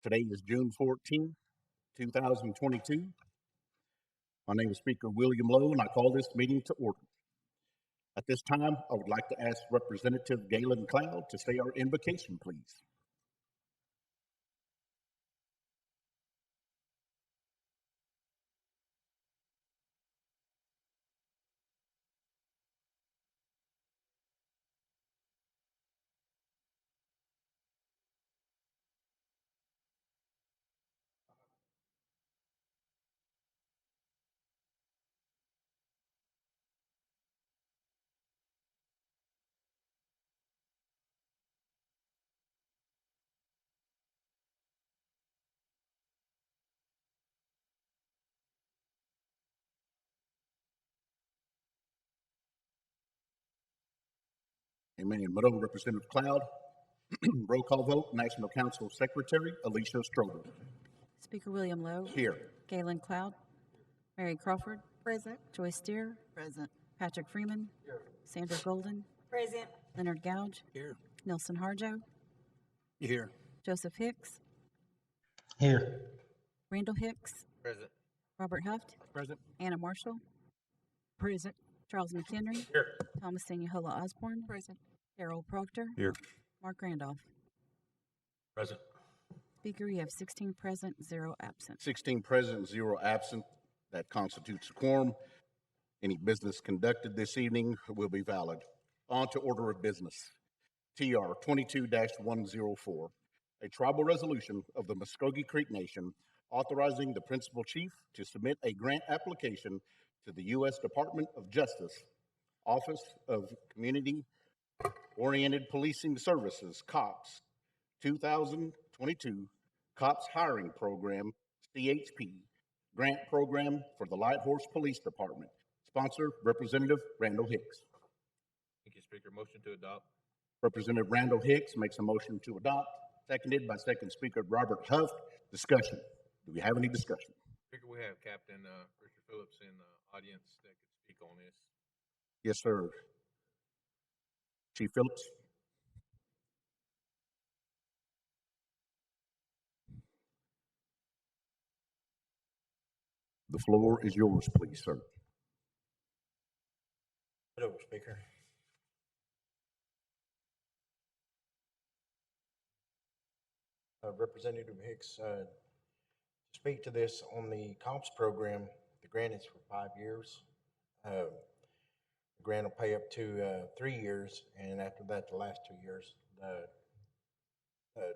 Today is June 14th, 2022. My name is Speaker William Lowe, and I call this meeting to order. At this time, I would like to ask Representative Galen Cloud to say our invocation, please. Amen. Madam Representative Cloud, roll call vote, National Council Secretary Alicia Stroder. Speaker William Lowe. Here. Galen Cloud. Mary Crawford. Present. Joyce Steer. Present. Patrick Freeman. Here. Sandra Golden. Present. Leonard Gouge. Here. Nelson Harjo. Here. Joseph Hicks. Here. Randall Hicks. Present. Robert Huft. Present. Anna Marshall. Present. Charles McHenry. Here. Thomas Daniel-Hola Osborne. Present. Harold Proctor. Here. Mark Randolph. Present. Speaker, you have 16 present, 0 absent. 16 present, 0 absent. That constitutes a quorum. Any business conducted this evening will be valid. On to order of business. TR 22-104, a tribal resolution of the Muskogee Creek Nation authorizing the principal chief to submit a grant application to the U.S. Department of Justice, Office of Community Oriented Policing Services, COPS, 2022 COPS Hiring Program, CHP, grant program for the Light Horse Police Department. Sponsor, Representative Randall Hicks. Thank you, Speaker. Motion to adopt. Representative Randall Hicks makes a motion to adopt, seconded by Second Speaker Robert Huft. Discussion. Do we have any discussion? Speaker, we have Captain Richard Phillips in the audience that could speak on this. Yes, sir. Chief Phillips. The floor is yours, please, sir. Hello, Speaker. Representative Hicks, to speak to this on the COPS program, the grant is for 5 years. The grant will pay up to 3 years, and after that, the last 2 years, the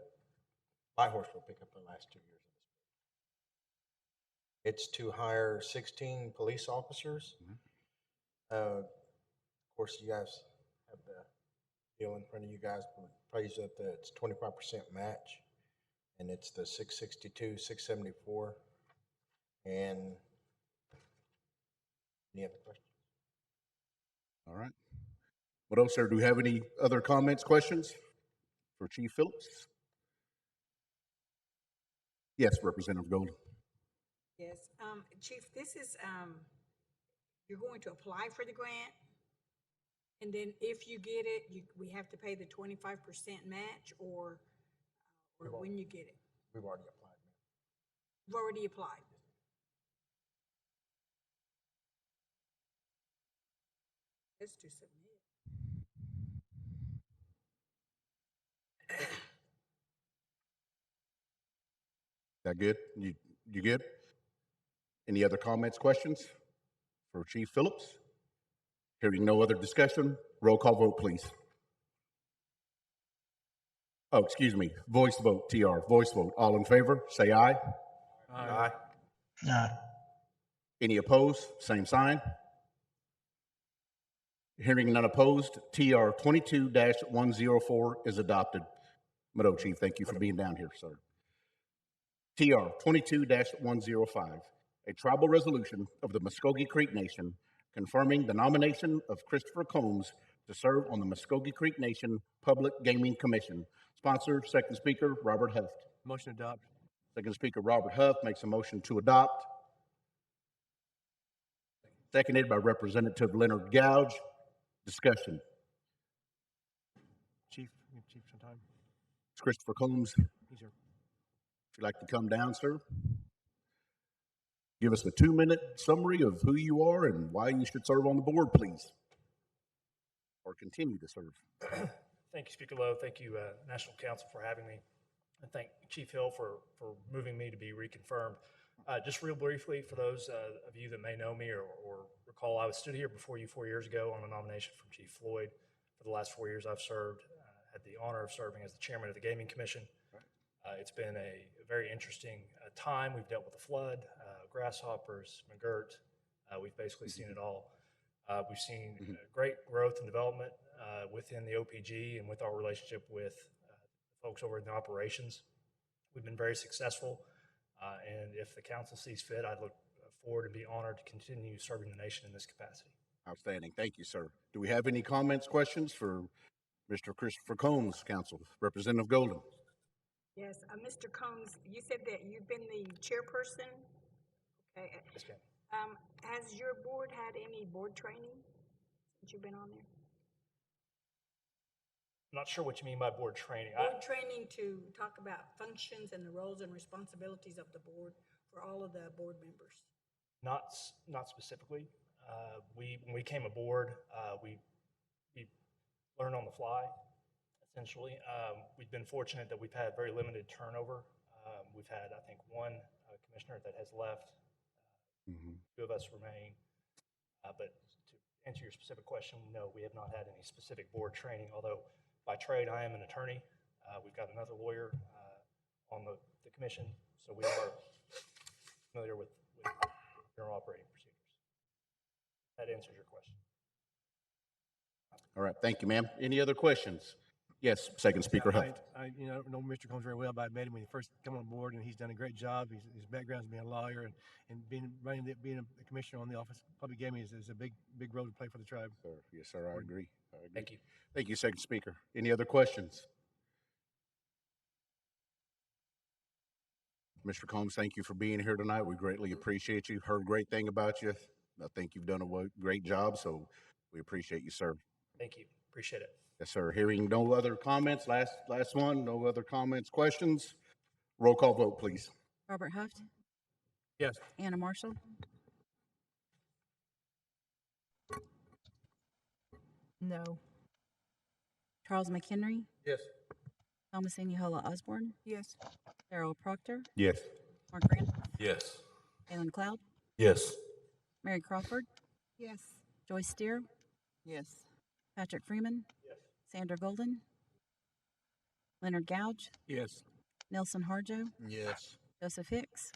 Light Horse will pick up the last 2 years. It's to hire 16 police officers. Of course, you guys have the deal in front of you guys, but praise that it's 25% match, and it's the 662, 674. And any other questions? All right. What else, sir? Do we have any other comments, questions for Chief Phillips? Yes, Representative Golden. Yes. Chief, this is, you're going to apply for the grant, and then if you get it, we have to pay the 25% match, or when you get it? We've already applied, ma'am. You've already applied. Let's do submit. That good? You good? Any other comments, questions for Chief Phillips? Hearing no other discussion, roll call vote, please. Oh, excuse me. Voice vote, TR. Voice vote. All in favor, say aye. Aye. Aye. Any opposed? Same sign. Hearing none opposed, TR 22-104 is adopted. Mado Chief, thank you for being down here, sir. TR 22-105, a tribal resolution of the Muskogee Creek Nation confirming the nomination of Christopher Combs to serve on the Muskogee Creek Nation Public Gaming Commission. Sponsor, Second Speaker Robert Huft. Motion to adopt. Second Speaker Robert Huft makes a motion to adopt. Seconded by Representative Leonard Gouge. Discussion. Chief some time. It's Christopher Combs. He's here. If you'd like to come down, sir, give us a 2-minute summary of who you are and why you should serve on the board, please, or continue to serve. Thank you, Speaker Lowe. Thank you, National Council, for having me. And thank Chief Hill for moving me to be reconfirmed. Just real briefly, for those of you that may know me or recall, I was stood here before you 4 years ago on a nomination from Chief Floyd. For the last 4 years I've served, had the honor of serving as the chairman of the Gaming Commission. It's been a very interesting time. We've dealt with the flood, grasshoppers, McGirt. We've basically seen it all. We've seen great growth and development within the OPG and with our relationship with folks over in the operations. We've been very successful, and if the council sees fit, I look forward and be honored to continue serving the nation in this capacity. Outstanding. Thank you, sir. Do we have any comments, questions for Mr. Christopher Combs, Council? Representative Golden? Yes, Mr. Combs, you said that you've been the chairperson. Okay. Yes, ma'am. Has your board had any board training since you've been on there? I'm not sure what you mean by board training. Board training to talk about functions and the roles and responsibilities of the board for all of the board members. Not specifically. When we came aboard, we learned on the fly, essentially. We've been fortunate that we've had very limited turnover. We've had, I think, one commissioner that has left. Two of us remain. But to answer your specific question, no, we have not had any specific board training, although by trade I am an attorney. We've got another lawyer on the commission, so we are familiar with general operating procedures. That answers your question. All right. Thank you, ma'am. Any other questions? Yes, Second Speaker Huff. I know Mr. Combs very well, but I met him when he first came on board, and he's done a great job. His background is being a lawyer and being a commissioner on the Office of Public Gaming is a big role to play for the tribe. Yes, sir. I agree. Thank you. Thank you, Second Speaker. Any other questions? Mr. Combs, thank you for being here tonight. We greatly appreciate you. Heard great thing about you. I think you've done a great job, so we appreciate you, sir. Thank you. Appreciate it. Yes, sir. Hearing no other comments, last one, no other comments, questions. Roll call vote, please. Robert Huft, Yes. Anna Marshall, No. Charles McHenry, Yes. Thomasine Yahola Osborne, Yes. Darrell Proctor, Yes. Mark Randolph, Yes. Galen Cloud, Yes. Mary Crawford, Yes. Joyce Steer, Yes. Patrick Freeman, Sandra Golden, Leonard Gouge, Yes. Nelson Harjo, Yes. Joseph Hicks,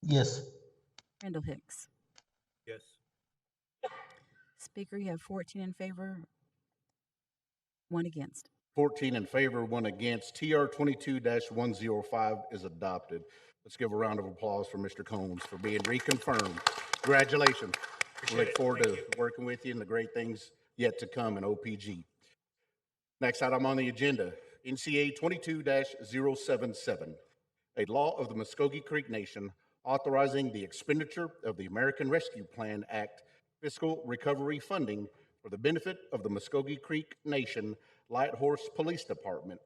Yes. Randall Hicks. Yes. Speaker, you have 14 in favor, 1 against. 14 in favor, 1 against. TR 22-105 is adopted. Let's give a round of applause for Mr. Combs for being reconfirmed. Congratulations. We look forward to working with you and the great things yet to come in OPG. Next item on the agenda, NCA 22-077, a law of the Muskogee Creek Nation authorizing the expenditure of the American Rescue Plan Act fiscal recovery funding for the benefit of the Muskogee Creek Nation Light Horse Police Department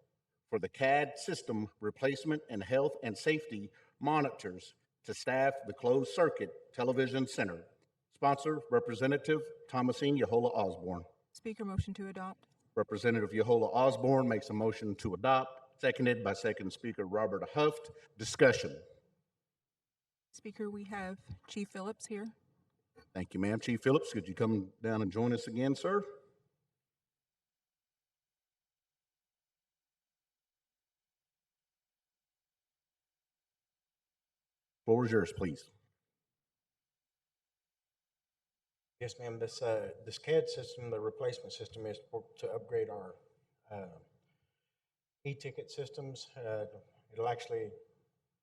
for the CAD system replacement and health and safety monitors to staff the closed circuit television center. Sponsor, Representative Thomasine Yahola Osborne. Speaker, motion to adopt. Representative Yahola Osborne makes a motion to adopt, seconded by Second Speaker Robert Huft. Discussion. Speaker, we have Chief Phillips here. Thank you, ma'am. Chief Phillips, could you come down and join us again, sir? Floor is yours, please. Yes, ma'am. This CAD system, the replacement system, is to upgrade our e-ticket systems. It'll actually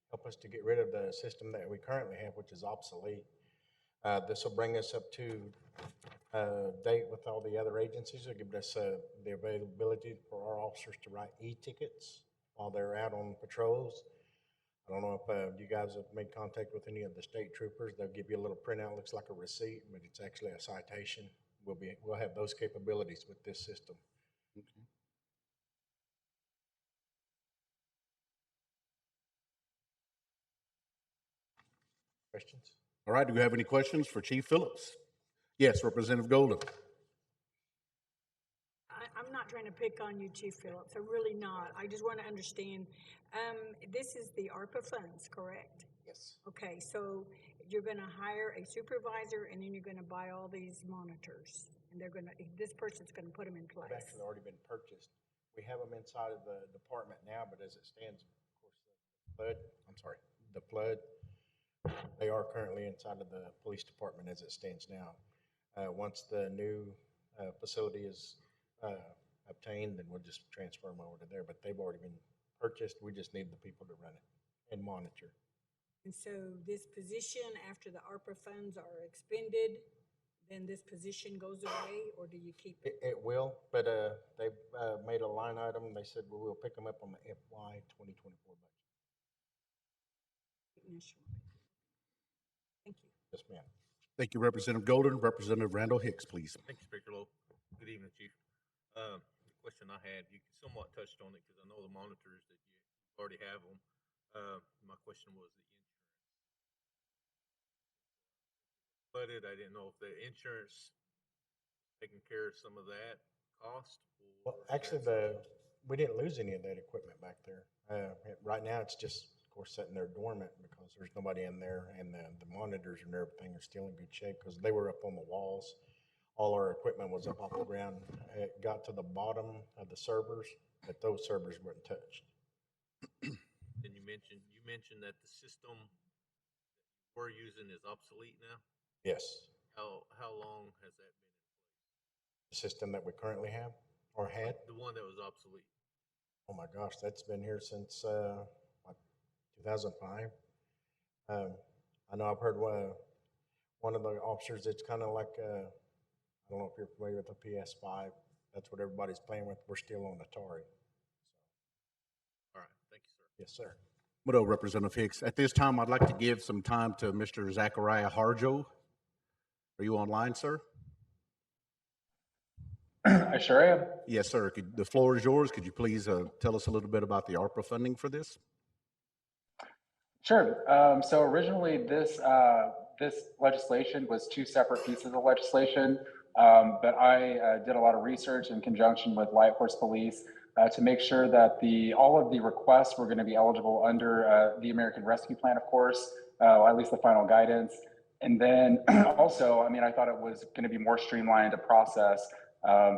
help us to get rid of the system that we currently have, which is obsolete. This will bring us up to date with all the other agencies. It'll give us the availability for our officers to write e-tickets while they're out on patrols. I don't know if you guys have made contact with any of the state troopers. They'll give you a little printout, looks like a receipt, but it's actually a citation. We'll have those capabilities with this system. Okay. Questions? All right, do we have any questions for Chief Phillips? Yes, Representative Golden. I'm not trying to pick on you, Chief Phillips. I'm really not. I just want to understand. This is the ARPA funds, correct? Yes. Okay, so you're going to hire a supervisor and then you're going to buy all these monitors. And they're going to, this person's going to put them in They've place. actually already been purchased. We have them inside of the department now, but as it stands, of course, the flood, they are currently inside of the police department as it stands now. Once the new facility is obtained, then we'll just transfer them over to there, but they've already been purchased. We just need the people to run it and monitor. And so this position, after the ARPA funds are expended, then this position goes away, or do you keep it? It will, but they've made a line item. They said we will pick them up on the FY 2024 budget. Initial. Thank you. Yes, ma'am. Thank you, Representative Golden. Representative Randall Hicks, please. Thank you, Speaker Lowe. Good evening, Chief. The question I had, you somewhat touched on it because I know the monitors that you already have them. My question was the insurance. Flooded, I didn't know if the insurance taking care of some of that cost. Well, actually, we didn't lose any of that equipment back there. Right now, it's just, of course, sitting there dormant because there's nobody in there, and the monitors and everything are still in good shape because they were up on the walls. All our equipment was up off the ground. It got to the bottom of the servers, but those servers weren't touched. And you mentioned that the system we're using is obsolete now. Yes. How long has that been in place? The system that we currently have or had. The one that was obsolete. Oh my gosh, that's been here since 2005. I know I've heard one of the officers. It's kind of like I don't know if you're familiar with the PS5. That's what everybody's playing with. We're still on Atari. All right, thank you, sir. Yes, sir. Widow Representative Hicks. At this time, I'd like to give some time to Mr. Zachariah Harjo. Are you online, sir? I sure am. Yes, sir. The floor is yours. Could you please tell us a little bit about the ARPA funding for this? Sure. So originally, this legislation was two separate pieces of legislation, but I did a lot of research in conjunction with Light Horse Police to make sure that all of the requests were going to be eligible under the American Rescue Plan, of course, at least the final guidance. And then also, I mean, I thought it was going to be more streamlined a process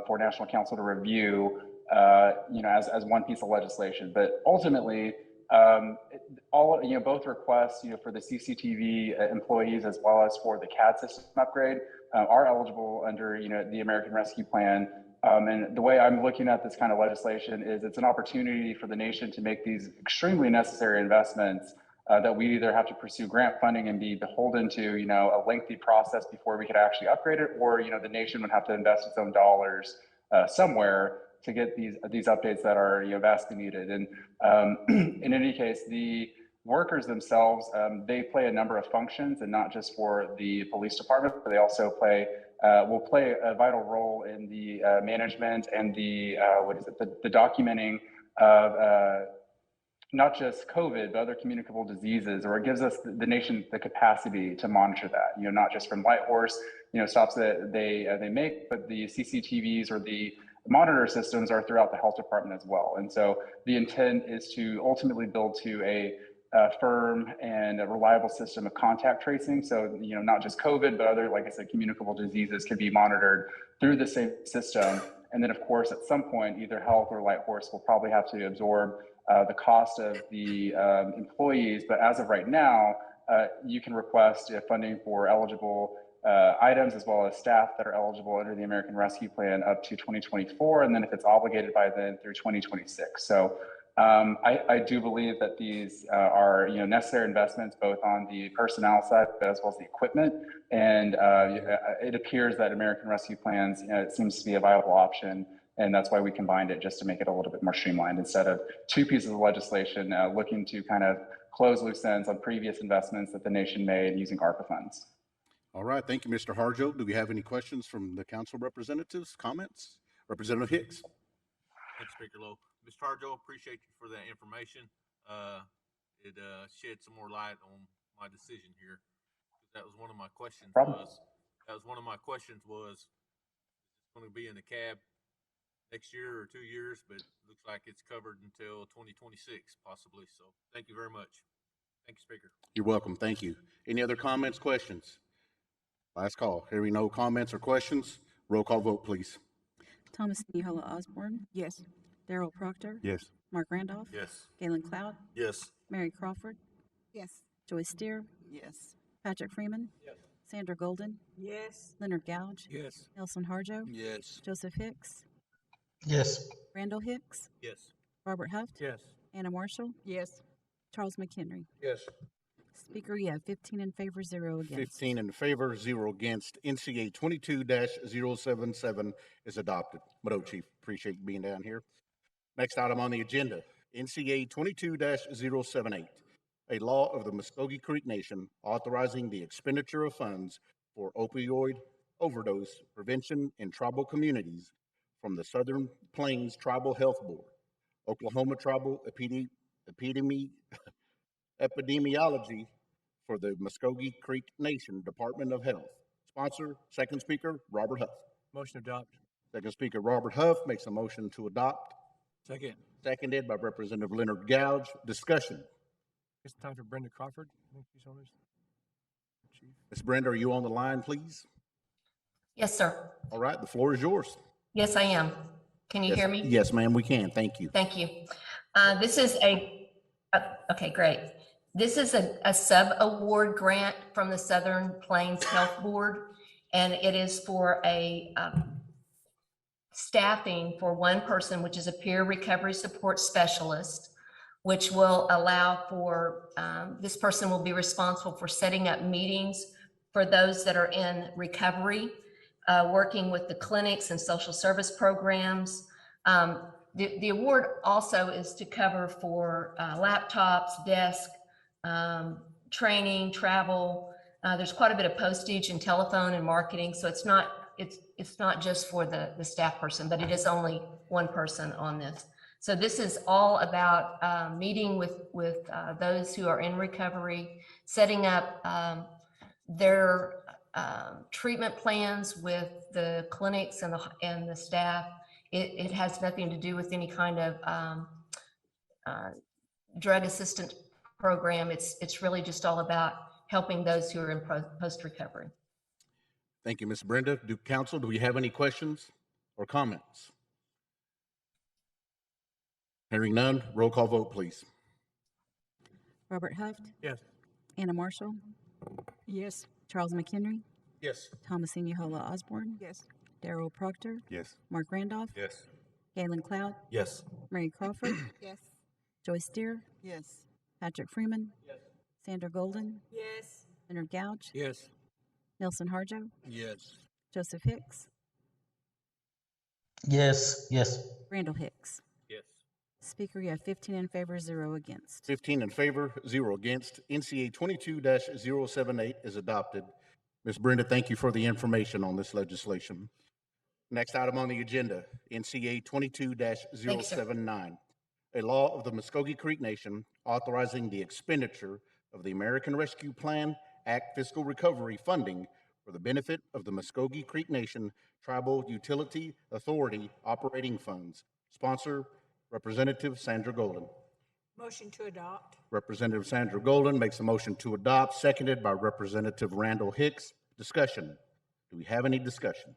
for National Council to review, as one piece of legislation. But ultimately, both requests, for the CCTV employees as well as for the CAD system upgrade are eligible under, the American Rescue Plan. And the way I'm looking at this kind of legislation is it's an opportunity for the nation to make these extremely necessary investments that we either have to pursue grant funding and be beholden to, a lengthy process before we could actually upgrade it, or, the nation would have to invest its own dollars somewhere to get these updates that are vastly needed. And in any case, the workers themselves, they play a number of functions, and not just for the police department, but they also will play a vital role in the management and the documenting of not just COVID, but other communicable diseases, or it gives us the nation the capacity to monitor that. Not just from Light Horse, stops that they make, but the CCTVs or the monitor systems are throughout the health department as well. And so the intent is to ultimately build to a firm and a reliable system of contact tracing. So, not just COVID, but other, like I said, communicable diseases can be monitored through the same system. And then, of course, at some point, either Health or Light Horse will probably have to absorb the cost of the employees. But as of right now, you can request funding for eligible items as well as staff that are eligible under the American Rescue Plan up to 2024. And then if it's obligated by then, through 2026. So I do believe that these are necessary investments both on the personnel side as well as the equipment. And it appears that American Rescue Plans, it seems to be a viable option. And that's why we combined it, just to make it a little bit more streamlined instead of two pieces of legislation looking to kind of close loose ends on previous investments that the nation made using ARPA funds. All right. Thank you, Mr. Harjo. Do we have any questions from the council representatives, comments? Representative Hicks. Thanks, Speaker Lowe. Mr. Harjo, appreciate you for that information. It shed some more light on my decision here. That was one of my questions. Problem. That was one of my questions was, it's going to be in the cab next year or 2 years, but it looks like it's covered until 2026 possibly. So thank you very much. Thank you, Speaker. You're welcome. Thank you. Any other comments, questions? Last call. Hearing no comments or questions, roll call vote, please. Thomasini Osborne, Yes. Darrell Proctor, Yes. Mark Randolph, Yes. Galen Cloud, Yes. Mary Crawford, Yes. Joyce Steer, Yes. Patrick Freeman, Sandra Golden, Yes. Leonard Gouge, Yes. Nelson Harjo, Yes. Joseph Hicks, Yes. Randall Hicks, Yes. Robert Huft, Yes. Anna Marshall, Yes. Charles McHenry. Yes. Speaker, you have 15 in favor, 0 against. 15 in favor, 0 against. NCA 22-077 is adopted. But, Chief, appreciate you being down here. Next item on the agenda, NCA 22-078, a law of the Muskogee Creek Nation authorizing the expenditure of funds for opioid overdose prevention in tribal communities from the Southern Plains Tribal Health Board, Oklahoma Tribal Epidemiology for the Muskogee Creek Nation Department of Health. Sponsor, second speaker, Robert Huff. Motion to adopt. Second speaker, Robert Huff, makes a motion to adopt. Second. Seconded by Representative Leonard Gouge. Discussion. It's time for Brenda Crawford. I think she's on this. Chief. Ms. Brenda, are you on the line, please? Yes, sir. All right, the floor is yours. Yes, I am. Can you Yes, hear me? Yes, ma'am, we can. Thank you. Thank you. This is okay, great. This is a sub-award grant from the Southern Plains Health Board, and it is for a staffing for one person, which is a peer recovery support specialist, which will allow for, this person will be responsible for setting up meetings for those that are in recovery, working with the clinics and social service programs. The award also is to cover for laptops, desk, training, travel. There's quite a bit of postage and telephone and marketing, so it's not just for the staff person, but it is only one person on this. So this is all about meeting with those who are in recovery, setting up their treatment plans with the clinics and the staff. It has nothing to do with any kind of drug assistance program. It's really just all about helping those who are in post-recovery. Thank you, Ms. Brenda. Council, do we have any questions or comments? Hearing none, roll call vote, please. Robert Huft, Yes. Anna Marshall, Yes. Charles McHenry, Yes. Thomasini Osborne, Yes. Darrell Proctor, Yes. Mark Randolph, Yes. Galen Cloud, Yes. Mary Crawford, Yes. Joyce Steer, Yes. Patrick Freeman, Sandra Golden, Yes. Leonard Gouge, Yes. Nelson Harjo, Yes. Joseph Hicks, Yes. Yes. Randall Hicks. Yes. Speaker, you have 15 in favor, 0 against. 15 in favor, 0 against. NCA 22-078 is adopted. Ms. Brenda, thank you for the information on this legislation. Next item on the agenda, NCA 22-079, a law of the Muskogee Creek Nation authorizing the expenditure of the American Rescue Plan Act fiscal recovery funding for the benefit of the Muskogee Creek Nation Tribal Utility Authority operating funds. Sponsor, Representative Sandra Golden. Motion to adopt. Representative Sandra Golden makes a motion to adopt, seconded by Representative Randall Hicks. Discussion. Do we have any discussion?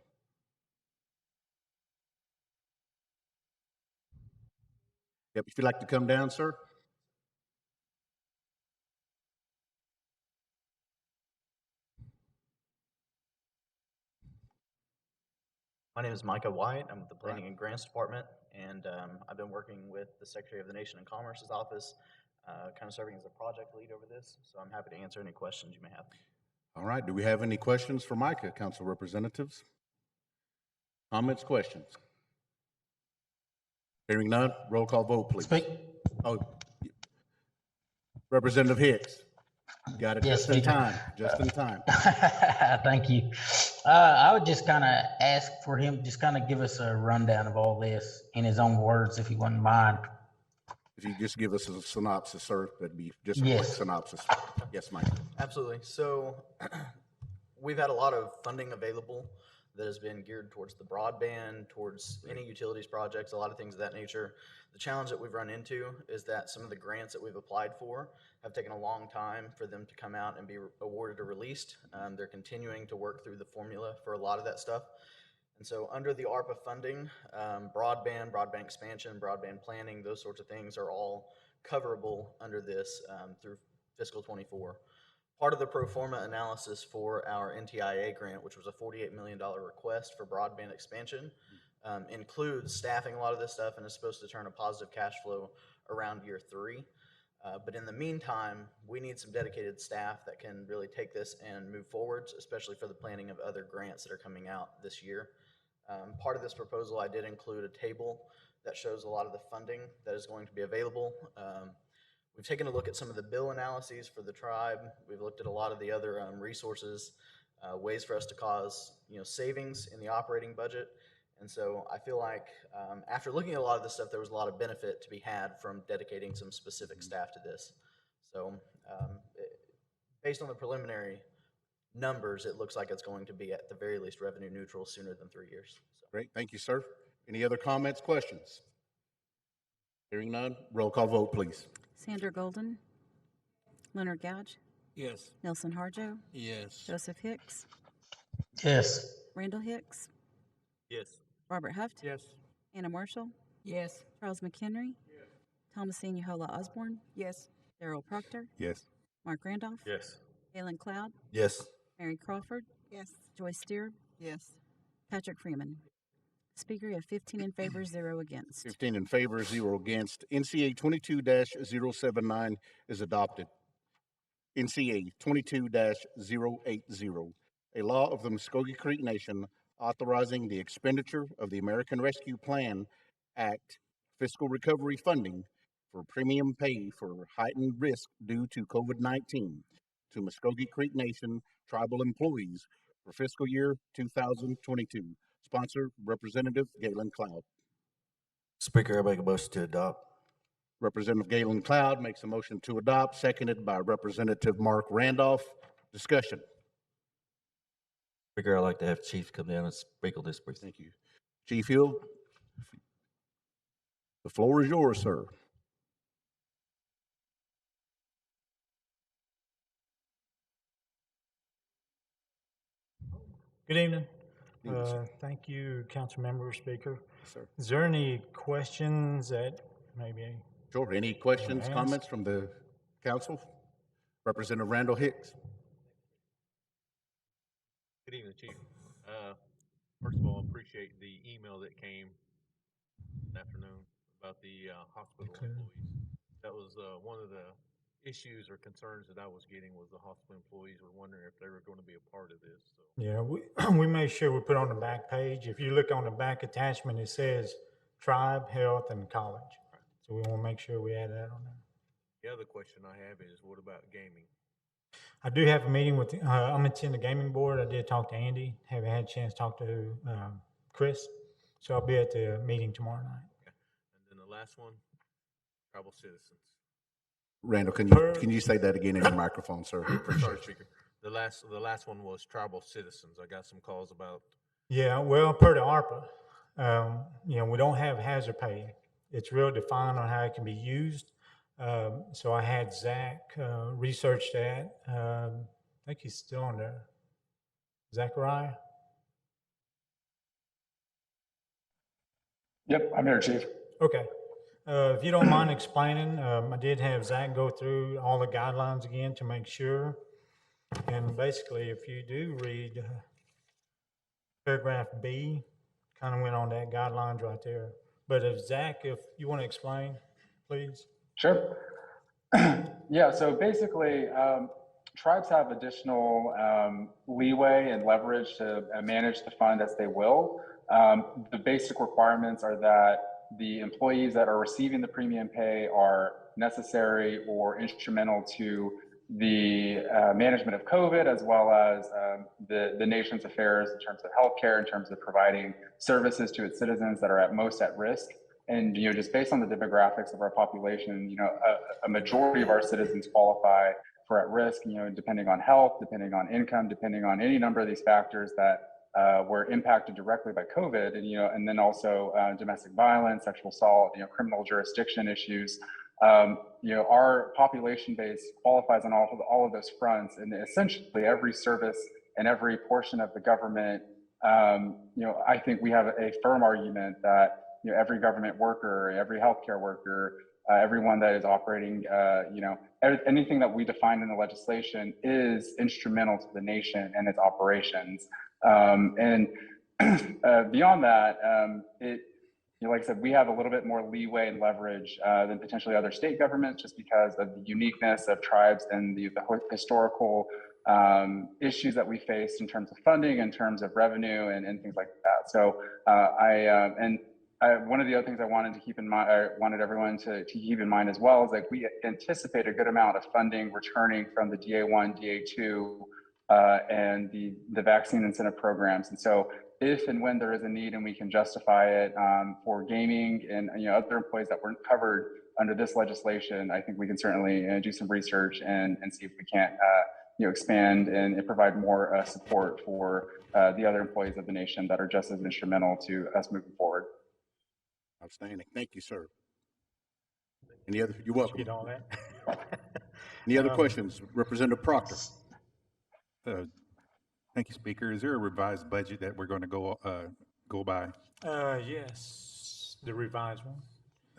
Yep, if you'd like to come down, sir. My name is Micah White. I'm with the Planning and Grants Department, and I've been working with the Secretary of the Nation and Commerce's office, kind of serving as a project lead over this. So I'm happy to answer any questions you may have. All right, do we have any questions for Micah, council representatives? Comments, questions? Hearing none, roll call vote, please. Speak. Oh, Representative Hicks, got it Yes, just in Speaker. time, just in time. Thank you. I would just kind of ask for him to just kind of give us a rundown of all this in his own words, if he wouldn't mind. If you just give us a synopsis, sir, that'd be just a quick Yes. synopsis. Yes, Mike. Absolutely. So we've had a lot of funding available that has been geared towards the broadband, towards any utilities projects, a lot of things of that nature. The challenge that we've run into is that some of the grants that we've applied for have taken a long time for them to come out and be awarded or released. They're continuing to work through the formula for a lot of that stuff. And so under the ARPA funding, broadband expansion, broadband planning, those sorts of things are all coverable under this through fiscal 24. Part of the pro forma analysis for our NTIA grant, which was a $48 million request for broadband expansion, includes staffing a lot of this stuff and is supposed to turn a positive cash flow around year 3. But in the meantime, we need some dedicated staff that can really take this and move forwards, especially for the planning of other grants that are coming out this year. Part of this proposal, I did include a table that shows a lot of the funding that is going to be available. We've taken a look at some of the bill analyses for the tribe. We've looked at a lot of the other resources, ways for us to cause savings in the operating budget. And so I feel like after looking at a lot of this stuff, there was a lot of benefit to be had from dedicating some specific staff to this. So based on the preliminary numbers, it looks like it's going to be at the very least revenue neutral sooner than 3 years. So. Great, thank you, sir. Any other comments, questions? Hearing none, roll call vote, please. Sandra Golden, Leonard Gouge, Yes. Nelson Harjo, Yes. Joseph Hicks, Yes. Randall Hicks, Yes. Robert Huft, Yes. Anna Marshall, Yes. Charles McHenry, Thomasine Yohola Osborne, Yes. Darrell Proctor, Yes. Mark Randolph, Yes. Galen Cloud, Yes. Mary Crawford, Yes. Joyce Steer, Yes. Patrick Freeman. Speaker, you have 15 in favor, 0 against. 15 in favor, 0 against. NCA 22-079 is adopted. NCA 22-080, a law of the Muskogee Creek Nation authorizing the expenditure of the American Rescue Plan Act fiscal recovery funding for premium pay for heightened risk due to COVID-19 to Muskogee Creek Nation tribal employees for fiscal year 2022. Sponsor, Representative Galen Cloud. Speaker, I make a motion to adopt. Representative Galen Cloud makes a motion to adopt, seconded by Representative Mark Randolph. Discussion. Speaker, I'd like to have Chief come down and speak on this briefly. Thank you. Chief Hill, the floor is yours, sir. Good evening. Evening, sir. Thank you, council member, speaker. Yes, sir. Is there any questions that maybe? Sure. Any questions, Ask. comments from the council? Representative Randall Hicks. Good evening, Chief. First of all, appreciate the email that came this afternoon about the hospital employees. That was one of the issues or concerns that I was getting, was the hospital employees were wondering if they were going to be a part of this. So. Yeah, we made sure we put on the back page. If you look on the back attachment, it says tribe, health, and college. So we want to make sure we add that on there. The other question I have is, what about gaming? I do have a meeting with, I'm attending the gaming board. I did talk to Andy. Haven't had a chance to talk to Chris. So I'll be at the meeting tomorrow night. Okay. And then the last one, tribal citizens. Randall, can you say that again in your microphone, sir? Sorry, Speaker. The last one was tribal citizens. I got some calls about. Yeah, well, per the ARPA, we don't have hazard pay. It's real defined on how it can be used. So I had Zach research that. I think he's still on there. Zachariah? Yep, I'm here, Chief. Okay. If you don't mind explaining, I did have Zach go through all the guidelines again to make sure. And basically, if you do read paragraph B, kind of went on that guidelines right there. But if Zach, if you want to explain, please. Sure. Yeah, so basically, tribes have additional leeway and leverage to manage the fund as they will. The basic requirements are that the employees that are receiving the premium pay are necessary or instrumental to the management of COVID, as well as the nation's affairs in terms of healthcare, in terms of providing services to its citizens that are at most at risk. And, just based on the demographics of our population, a majority of our citizens qualify who are at risk, depending on health, depending on income, depending on any number of these factors that were impacted directly by COVID, and then also domestic violence, sexual assault, criminal jurisdiction issues. Our population base qualifies on all of those fronts, and essentially every service and every portion of the government. I think we have a firm argument that every government worker, every healthcare worker, everyone that is operating, anything that we define in the legislation is instrumental to the nation and its operations. And beyond that, like I said, we have a little bit more leeway and leverage than potentially other state governments, just because of the uniqueness of tribes and the historical issues that we faced in terms of funding, in terms of revenue, and things like that. So one of the other things I wanted to keep in mind, I wanted everyone to keep in mind as well, is like we anticipate a good amount of funding returning from the DA1, DA2, and the vaccine incentive programs. And so if and when there is a need and we can justify it for gaming and other employees that weren't covered under this legislation, I think we can certainly do some research and see if we can't expand and provide more support for the other employees of the nation that are just as instrumental to us moving forward. Outstanding. Thank you, sir. You're welcome. Get all that. Any other questions? Representative Proctor. Thank you, Speaker. Is there a revised budget that we're going to go by? Yes, the revised one.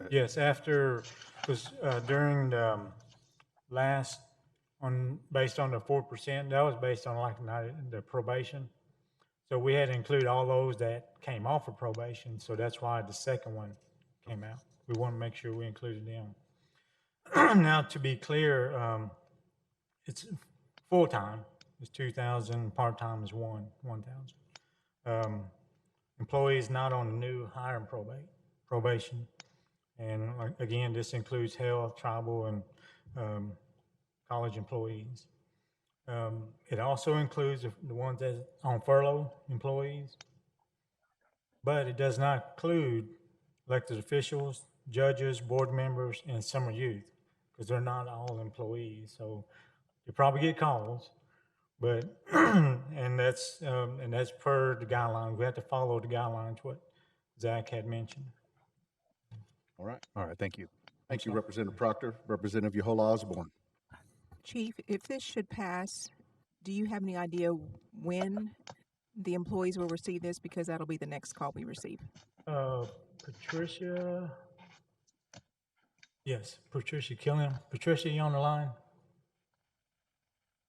Yes, because during the last based on the 4%, that was based on the probation. So we had to include all those that came off of probation. So that's why the second one came out. We want to make sure we included them. Now, to be clear, it's full-time. It's 2,000. Part-time is 1,000. Employees not on the new hiring probation. And again, this includes health, tribal, and college employees. It also includes the ones that on furlough employees, but it does not include elected officials, judges, board members, and summer youth, because they're not all employees. So you probably get calls, but and that's per the guidelines. We have to follow the guidelines, what Zach had mentioned. All right. All right. Thank you. Thank you, Representative Proctor. Representative Yohola Osborne. Chief, if this should pass, do you have any idea when the employees will receive this? Because that'll be the next call we receive. Patricia. Yes, Patricia Killian. Patricia, you on the line?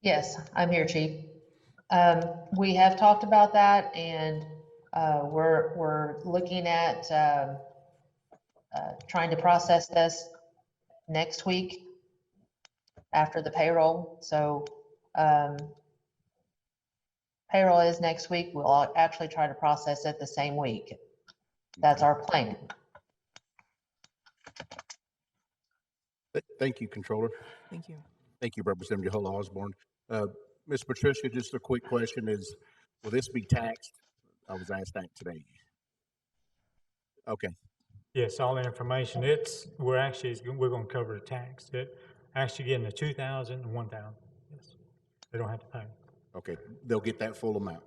Yes, I'm here, Chief. We have talked about that, and we're looking at trying to process this next week after the payroll. So payroll is next week. We'll actually try to process it the same week. That's our plan. Thank you, Controller. Thank you. Thank you, Representative Yohola Osborne. Ms. Patricia, just a quick question is, will this be taxed? I was asked that today. Okay. Yes, all the information. We're going to cover the tax. Actually getting the 2,000 and 1,000. Yes, they don't have to pay. Okay, they'll get that full amount.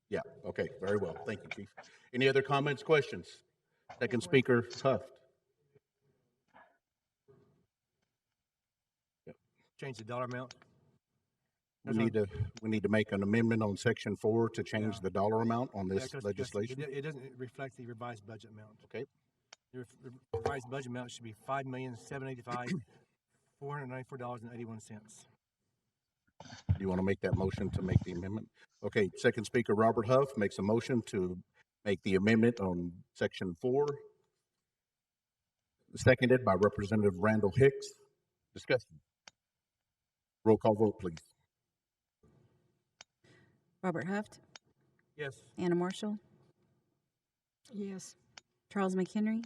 Yeah. Okay. Very well. Thank you, Chief. Any other comments, questions? Second Speaker Huff. Change the dollar amount. We need to make an amendment on Section 4 to change the dollar amount on this legislation. It doesn't reflect the revised budget amount. Okay. The revised budget amount should be $5,785,494.81. Do you want to make that motion to make the amendment? Okay, Second Speaker Robert Huff makes a motion to make the amendment on Section 4. Seconded by Representative Randall Hicks. Discussion. Roll call vote, please. Robert Huff, Yes. Anna Marshall, Yes. Charles McHenry,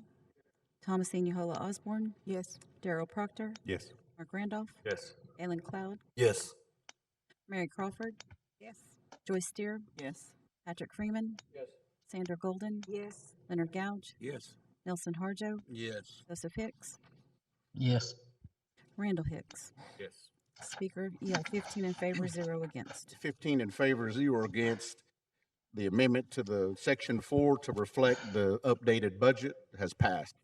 Thomasine Yohola Osborne, Yes. Darrell Proctor, Yes. Mark Randolph, Yes. Alan Cloud, Yes. Mary Crawford, Yes. Joyce Steer, Yes. Patrick Freeman, Yes. Sandra Golden, Yes. Leonard Gouge, Yes. Nelson Harjo, Yes. Joseph Hicks, Yes. Randall Hicks. Yes. Speaker, you have 15 in favor, 0 against. 15 in favor, 0 against. The amendment to the Section 4 to reflect the updated budget has passed.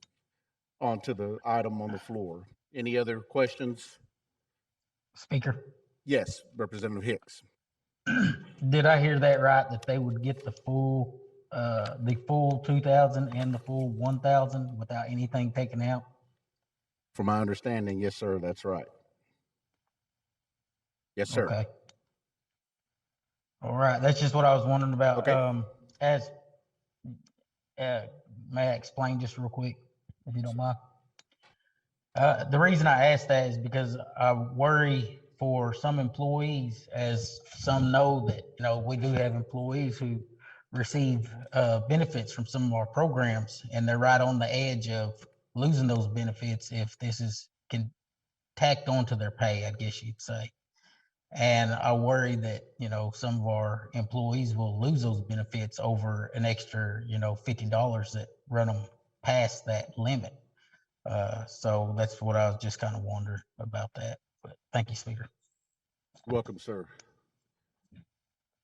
On to the item on the floor. Any other questions? Speaker, Yes, Representative Hicks. did I hear that right, that they would get the full 2,000 and the full 1,000 without anything taken out? From my understanding, yes, sir, that's right. Yes, sir. Okay. All right, that's just what I was wondering about. Okay. May I explain just real quick, if you don't mind? The reason I ask that is because I worry for some employees, as some know that, we do have employees who receive benefits from some of our programs, and they're right on the edge of losing those benefits if this is tacked onto their pay, I guess you'd say. And I worry that, some of our employees will lose those benefits over an extra, $50 that run them past that limit. So that's what I was just kind of wondering about that. But thank you, Speaker. Welcome, sir.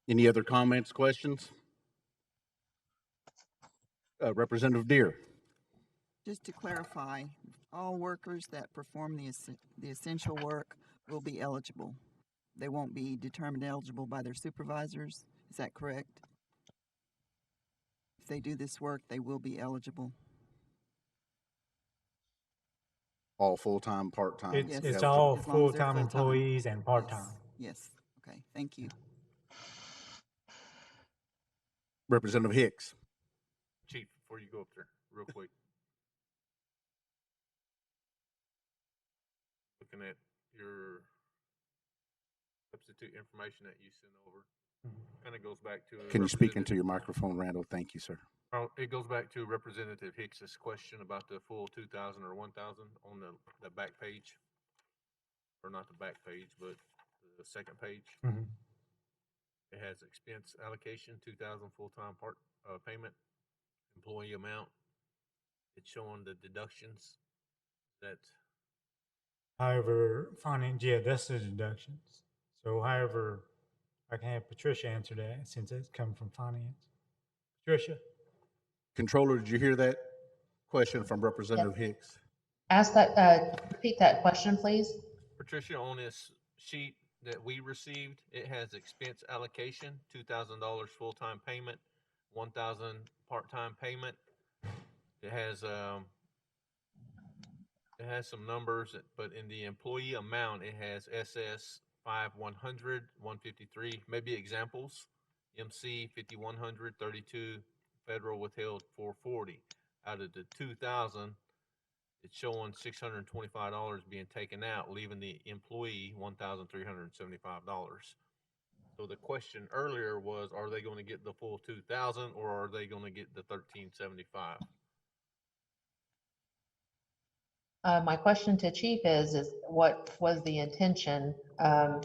Any other comments, questions? Representative Deere. Just to clarify, all workers that perform the essential work will be eligible. They won't be determined eligible by their supervisors. Is that correct? If they do this work, they will be eligible. All full-time, part-time? It's all full-time employees and part-time. Yes. Okay. Thank you. Representative Hicks. Chief, before you go up there, real quick. Looking at your substitute information that you sent over, kind of goes back to. Can you speak into your microphone, Randall? Thank you, sir. It goes back to Representative Hicks's question about the full 2,000 or 1,000 on the back page, or not the back page, but the second page. It has expense allocation, 2,000 full-time part payment, employee amount. It's showing the deductions that. However, finance, yeah, that's the deductions. So however, I can have Patricia answer that since it's come from finance. Patricia? Controller, did you hear that question from Representative Hicks? Ask that, repeat that question, please. Patricia, on this sheet that we received, it has expense allocation, $2,000 full-time payment, 1,000 part-time payment. It has some numbers, but in the employee amount, it has SS 5,100, 153, maybe examples. MC 5,100, 32, federal withheld 440. Out of the 2,000, it's showing $625 being taken out, leaving the employee $1,375. So the question earlier was, are they going to get the full 2,000 or are they going to get the $1,375? My question to Chief is what was the intention? The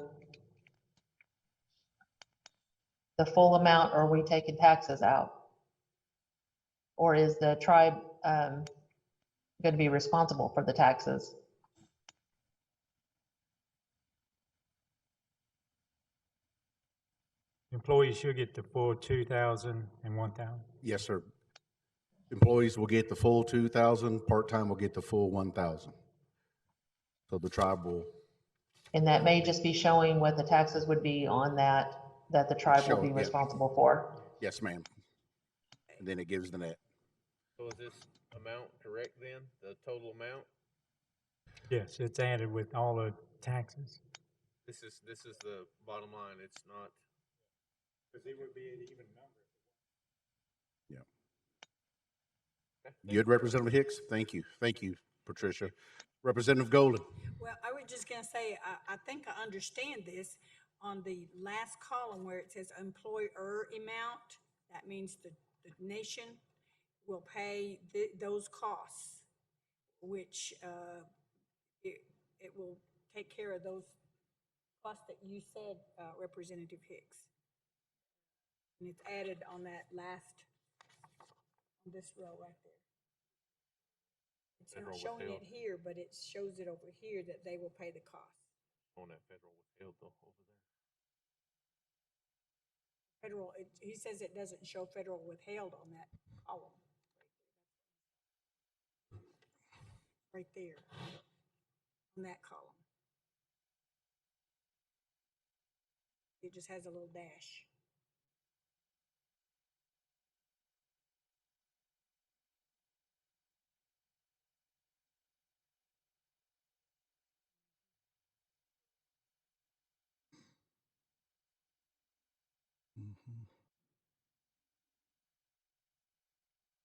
full amount, or are we taking taxes out? Or is the tribe going to be responsible for the taxes? Employees should get the full 2,000 and 1,000. Yes, sir. Employees will get the full 2,000, part-time will get the full 1,000. So the tribe will. And that may just be showing what the taxes would be on that the tribe will be responsible for. Yes, ma'am. And then it gives the net. So is this amount correct then, the total amount? Yes, it's added with all the taxes. This is the bottom line. It's not. Because it would be an even number. Yeah. Good, Representative Hicks. Thank you. Thank you, Patricia. Representative Golden. Well, I was just gonna say, I think I understand this. On the last column where it says employer amount, that means the nation will pay those costs, which it will take care of those costs that you said, Representative Hicks. And it's added on that last, on this row right there. It's not showing it here, but it shows it over here that they will pay the cost. On that federal withheld though, over there. Federal, he says it doesn't show federal withheld on that column. Right there, on that column. It just has a little dash.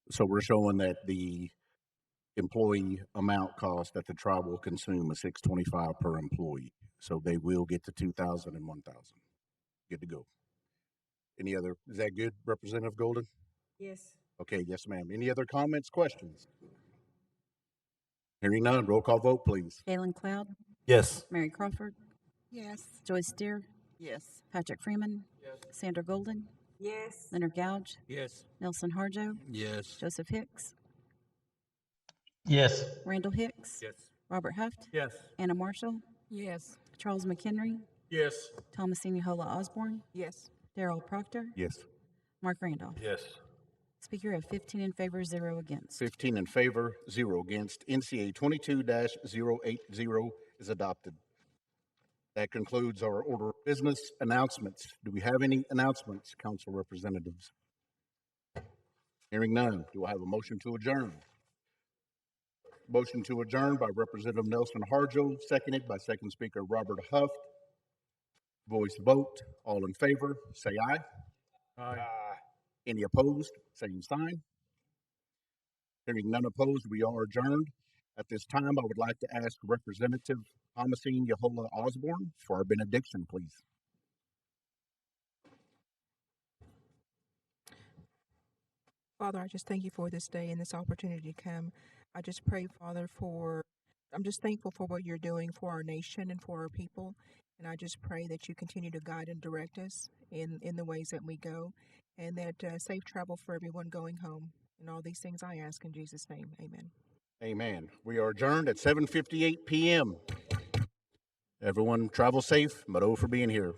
So we're showing that the employee amount cost that the tribe will consume is $625 per employee. So they will get to 2,000 and 1,000. Good to go. Any other, is that good, Representative Golden? Yes. Okay, yes, ma'am. Any other comments, questions? Hearing none, roll call vote, please. Galen Cloud, Yes. Mary Crawford, Yes. Joyce Deer, Yes. Patrick Freeman, Sandra Golden, Yes. Leonard Gouge, Yes. Nelson Harjo, Yes. Joseph Hicks, Yes. Randall Hicks, Yes. Robert Huft, Yes. Anna Marshall, Yes. Charles McHenry, Yes. Thomasine Yohola Osborne, Yes. Darrell Proctor, Yes. Mark Randolph. Yes. Speaker of 15 in favor, 0 against. 15 in favor, 0 against. NCA 22-080 is adopted. That concludes our order of business announcements. Do we have any announcements, council representatives? Hearing none, do I have a motion to adjourn? Motion to adjourn by Representative Nelson Harjo, seconded by Second Speaker Robert Huft. Voice vote. All in favor, say aye. Aye. Any opposed, same sign. Hearing none opposed, we are adjourned. At this time, I would like to ask Representative Thomasine Yohola Osborne for our benediction, please. Father, I just thank you for this day and this opportunity to come. I just pray, Father, I'm just thankful for what you're doing for our nation and for our people. And I just pray that you continue to guide and direct us in the ways that we go, and that safe travel for everyone going home. And all these things I ask in Jesus' name. Amen. Amen. We are adjourned at 7:58 p.m. Everyone travel safe, but for being here.